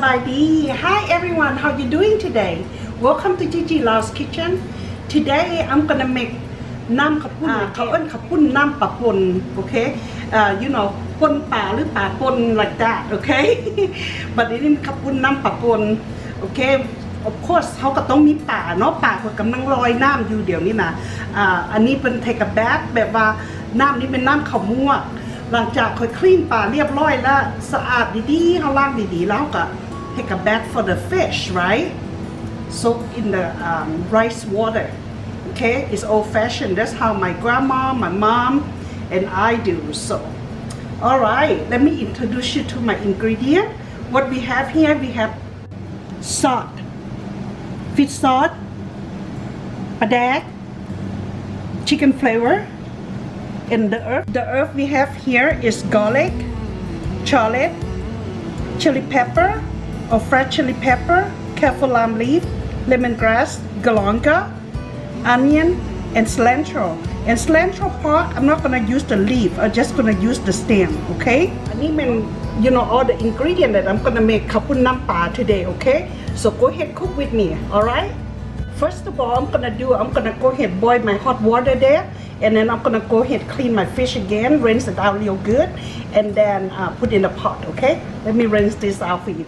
Sawadee. Hi everyone, how you doing today? Welcome to Gigi Lao's Kitchen. Today I'm gonna make nam kapun. เขาเอิ้นขับปุ่นน้ำปะปน okay? You know ปนป่าหรือป่าปน like that, okay? But นี่ขับปุ่นน้ำปะปน okay? Of course เขาก็ต้องมีป่าเนาะป่าก็กำลังลอยน้ำอยู่เดี๋ยวนี้นะอันนี้เป็น take a bath แบบว่าน้ำนี้เป็นน้ำข้าวมั่วหลังจากค่อยคลีนป่าเรียบร้อยแล้วสะอาดดีๆเขาล้างดีๆแล้วก็ take a bath for the fish right soak in the rice water okay it's old fashioned that's how my grandma my mom and I do so all right let me introduce you to my ingredient what we have here we have salt fish salt Padek chicken flavor and the herb we have here is garlic, shallot, chili pepper or fresh chili pepper, kaffir lime leaf, lemongrass, galangal, onion, and cilantro. And cilantro part, I'm not gonna use the leaf. I'm just gonna use the stem. Okay? And even you know all the ingredients that I'm gonna make khao poon nam pa today. Okay? So go ahead cook with me. All right? First of all, I'm gonna go ahead boil my hot water there. And then I'm gonna go ahead clean my fish again, rinse it out real good, and then put in a pot, okay? Let me rinse this out for you.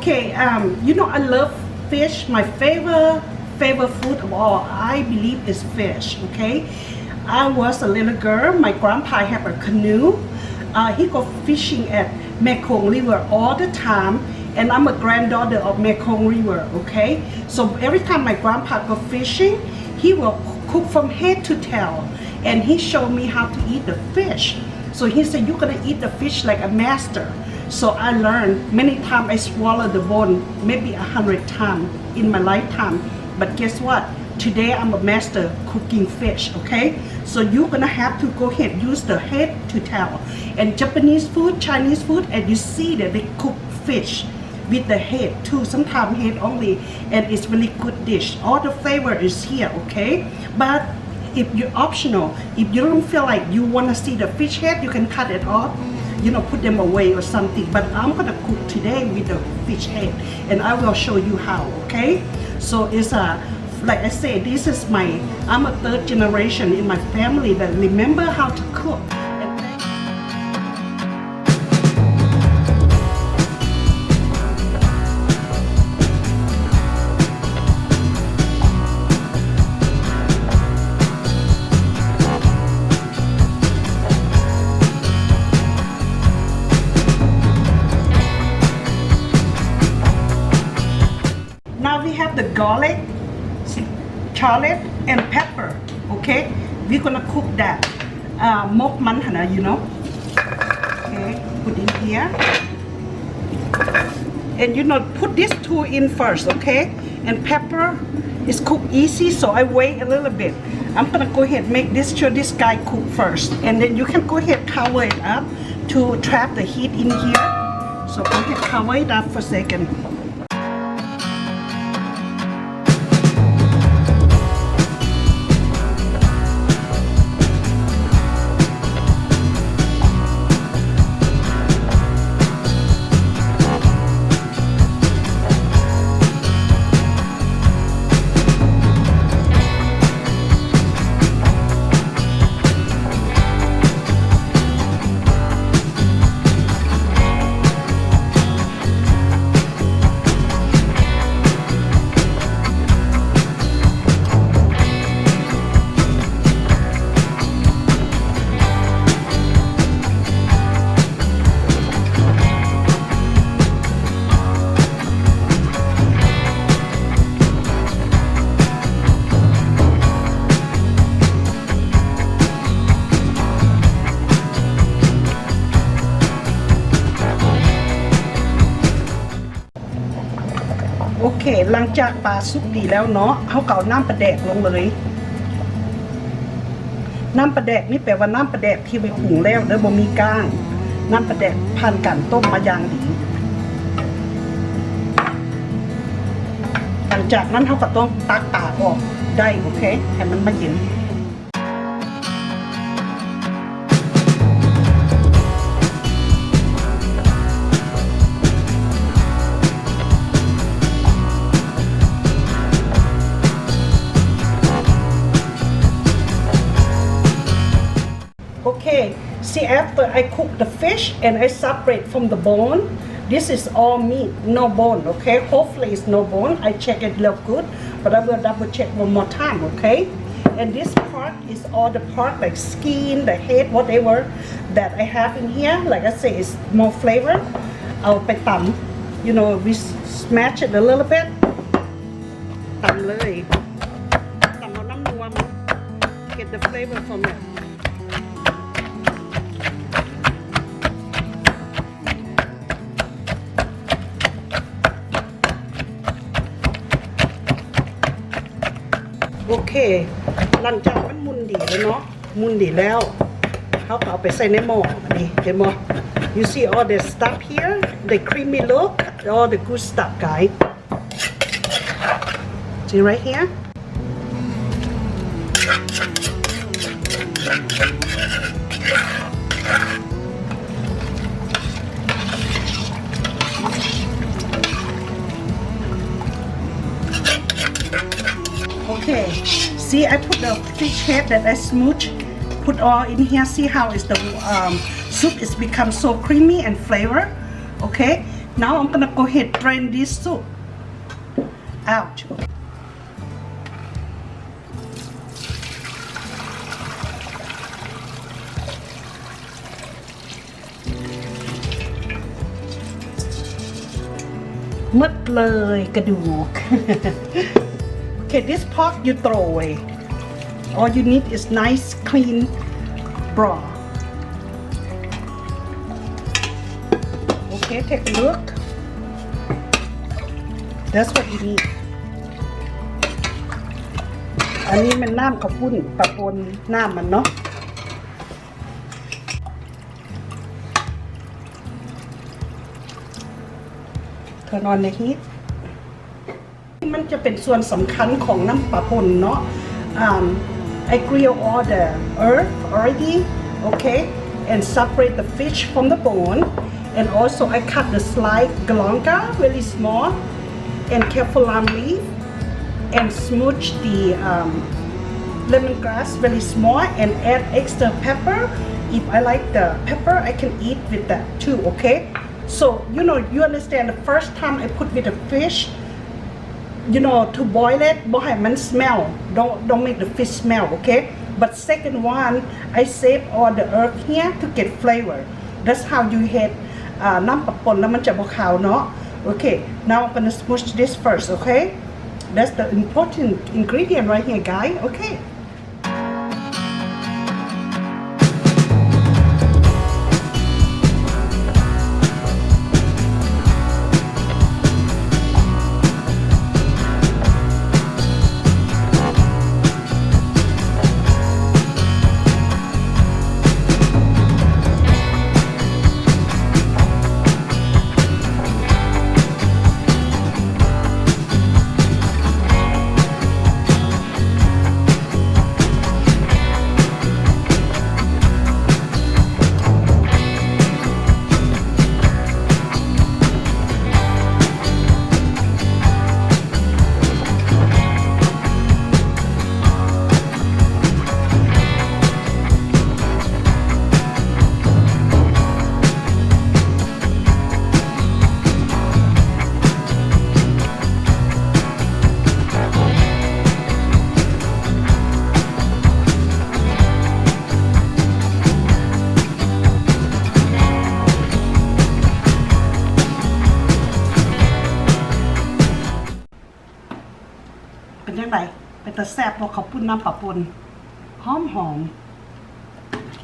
Okay, you know I love fish. My favorite food of all, I believe, is fish. Okay, I was a little girl. My grandpa had a canoe. He go fishing at Mekong River all the time, and I'm a granddaughter of Mekong River. Okay, so every time my grandpa go fishing, he will cook from head to tail, and he showed me how to eat the fish. So he said, "You're gonna eat the fish like a master." So I learned many times I swallowed the bone, maybe 100 times in my lifetime. But guess what? Today I'm a master cooking fish, okay? So you're gonna have to go ahead, use the head to tail. And Japanese food, Chinese food, and you see that they cook fish with the head too, sometimes head only, and it's really good dish. All the flavor is here, okay? But if you're optional, if you don't feel like you wanna see the fish head, you can cut it off. You know, put them away or something. But I'm gonna cook today with the fish head, and I will show you how. Okay? So it's like I say, I'm a third generation in my family that remember how to cook. Now we have the garlic, shallot, and pepper. Okay, we're gonna cook that. Mok man hana, you know. Okay, put in here, and you know, put these two in first. Okay, and pepper is cooked easy, so I wait a little bit. I'm gonna go ahead make this sure this guy cook first, and then you can go ahead cover it up to trap the heat in here. So go ahead cover it up for a second. หลังจากปลาสุกดีแล้วเนาะเขาเก่าน้ำปลาแดกลงเลยน้ำปลาแดกนี่แปลว่าน้ำปลาแดกที่ไปหุงแล้วเด้อบ่มีก้างน้ำปลาแดกผ่านการต้มมาอย่างดีหลังจากนั้นเขาก็ต้องตักปลาออกได้โอเคให้มันมาเย็นOkay, see after I cook the fish and I separate from the bone, this is all meat, no bone, okay? Hopefully it's no bone. I check it look good, but I will double check one more time, okay? And this part is all the part like skin, the head, whatever that I have in here. Like I say, it's more flavor. I'll put them, you know, we smash it a little bit. ตำเลยตำเอาน้ำนัวมัน get the flavor from it.โอเคหลังจากมันมุนดีแล้วเนาะมุนดีแล้วเขาก็เอาไปใส่ในหม้ออันนี้เห็นไหม you see all the stuff here the creamy look all the good stuff guys see right here Okay, see I put the fish head that I smooch, put all in here. See how is the soup is become so creamy and flavor. Okay, now I'm gonna go ahead drain this soup out. Mất lờiกระดูก Okay, this part you throw away. All you need is nice, clean broth. Okay, take a look. That's what you need. อันนี้มันน้ำข้าวปุ้นปะปนน้ำมันเนาะ Turn on the heat.มันจะเป็นส่วนสำคัญของน้ำปลาป่นเนาะ I grill all the earth already, okay, and separate the fish from the bone, and also I cut the slice galanga really small, and careful lime leaf, and smooch the lemongrass really small, and add extra pepper. If I like the pepper, I can eat with that too, okay? So you know, you understand the first time I put with the fish.You know, to boil it, บ่ให้มัน smell. Don't make the fish smell, okay? But second one, I save all the herb here to get flavor. That's how you had น้ำปะปนแล้วมันจะบ่ขาวเนาะ Okay, now I'm gonna smoosh this first, okay? That's the important ingredient right here, guys. Okay.เป็นตะแซ่บเพราะเขาพุ่นน้ำปะปนหอมโอเค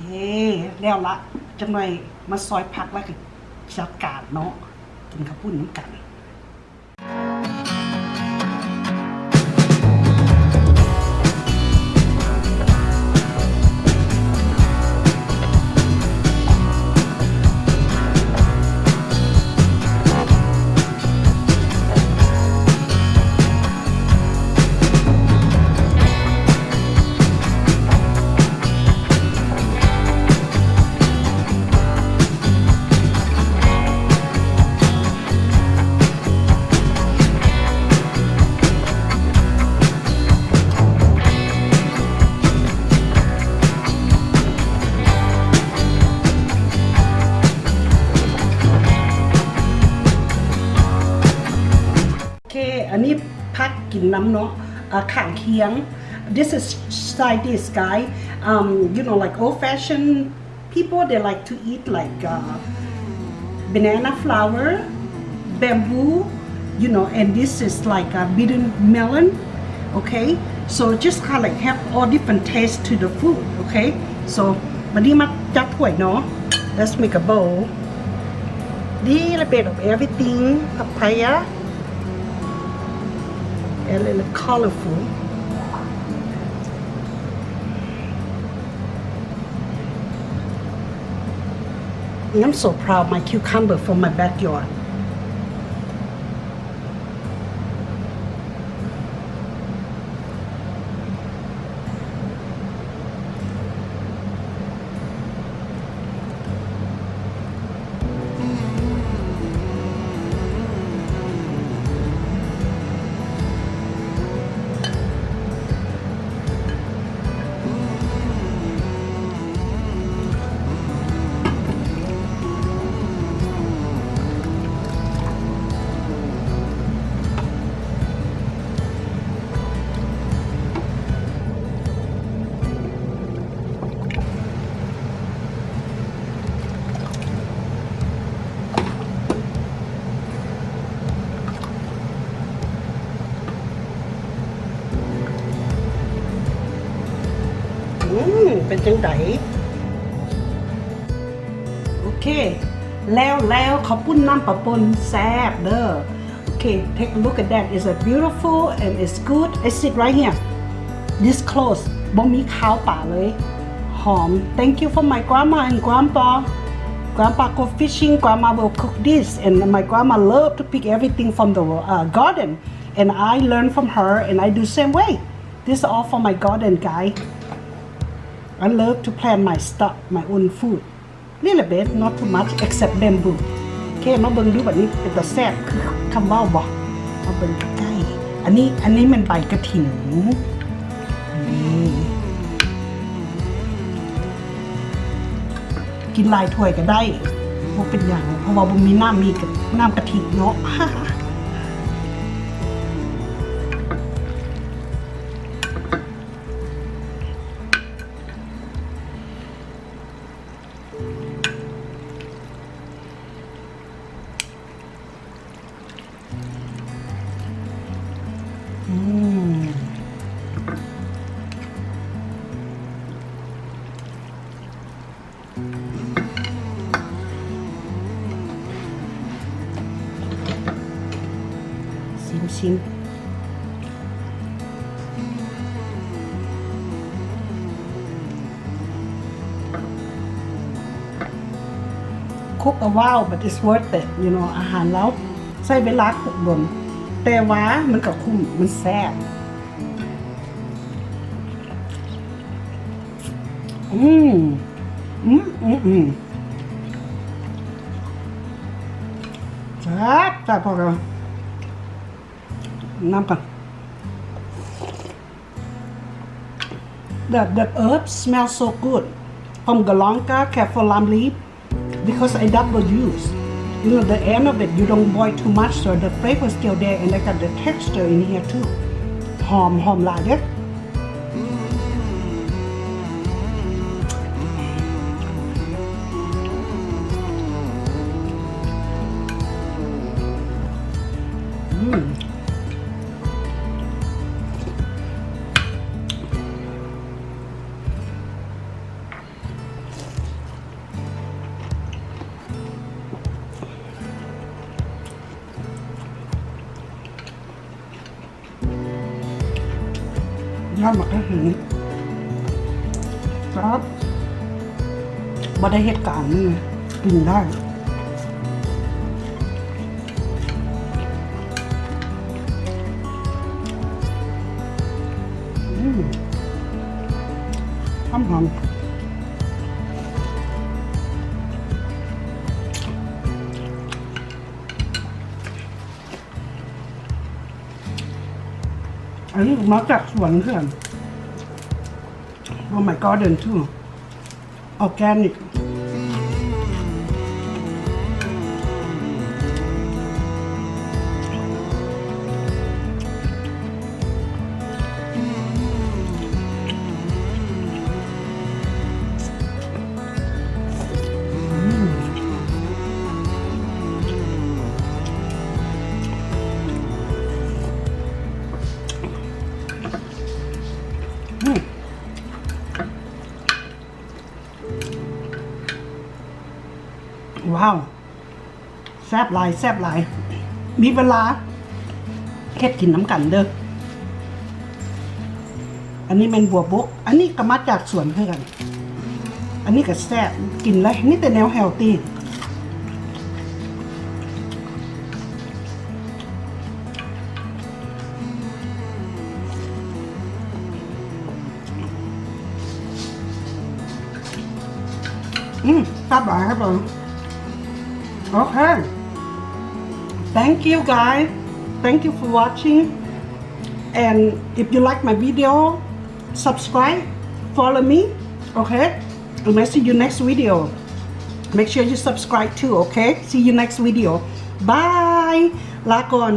แล้วละจังหน่อยมาซอยผักแล้วก็จัดการเนาะกินข้าวปุ้นน้ำกัน ผักกินน้ำเนาะข้างเคียง this is side dish guy you know like old fashioned people they like to eat like banana flour bamboo you know and this is like a bitter melon okay so just kind of like have all different taste to the food okay so วันนี้มาจัดถ้วยเนาะ let's make a bowl little bit of everything papaya and a little colorful I'm so proud of my cucumber from my backyardเป็นจังไดโอเคแล้วขอบคุณน้ำปะปนแซ่บเด้อ Okay take a look at that it's a beautiful and it's good I sit right here this close บ่มีข้าวป่าเลยหอม Thank you for my grandma and grandpa go fishing grandma will cook this and my grandma love to pick everything from the garden and I learn from her and I do same way this is all for my garden guy I love to plant my stuff, my own food. Little bit, not too much, except bamboo. โอเคมาเบิ่งดูแบบนี้เป็นตาแซ่บคือคำว่าบ่มาเบิ่งใกล้ๆอันนี้มันใบกระถิ่นนี่กินลายถ้วยก็ได้บ่เป็นอย่างเพราะว่าบ่มีน้ำกะทิเนาะชิมคุกa while but it's worth it you know อาหารแล้วใช้เวลาคุกดนแต่ว่ามันก็คุ้มมันแซ่บแซ่บพอกันน้ำกัน The herbs smell so good from galanka kaffir lime leaf because I double use you know the end of it you don't boil too much so the flavor still there and I got the texture in here too หอมหลายเด้อย่างหมักให้ถึงครับบ่ได้เหตุการณ์นี่กินได้หอมอันนี้มาจากสวนเพื่อน Oh my garden too organic ว้าวแซ่บหลายแซ่บหลายมีเวลาเฮ็ดกินน้ำกันเด้ออันนี้เป็นบัวบกอันนี้ก็มาจากสวนเพื่อกันอันนี้ก็แซ่บกินเลยนี่แต่แนวเฮลตี้แซ่บหลายครับผมโอเค thank you guys thank you for watching and if you like my video subscribe follow me okay and I see you next video make sure you subscribe too okay see you next video bye ลาก่อน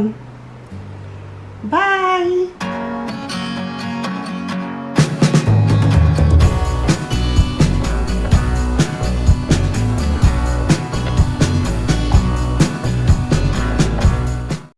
bye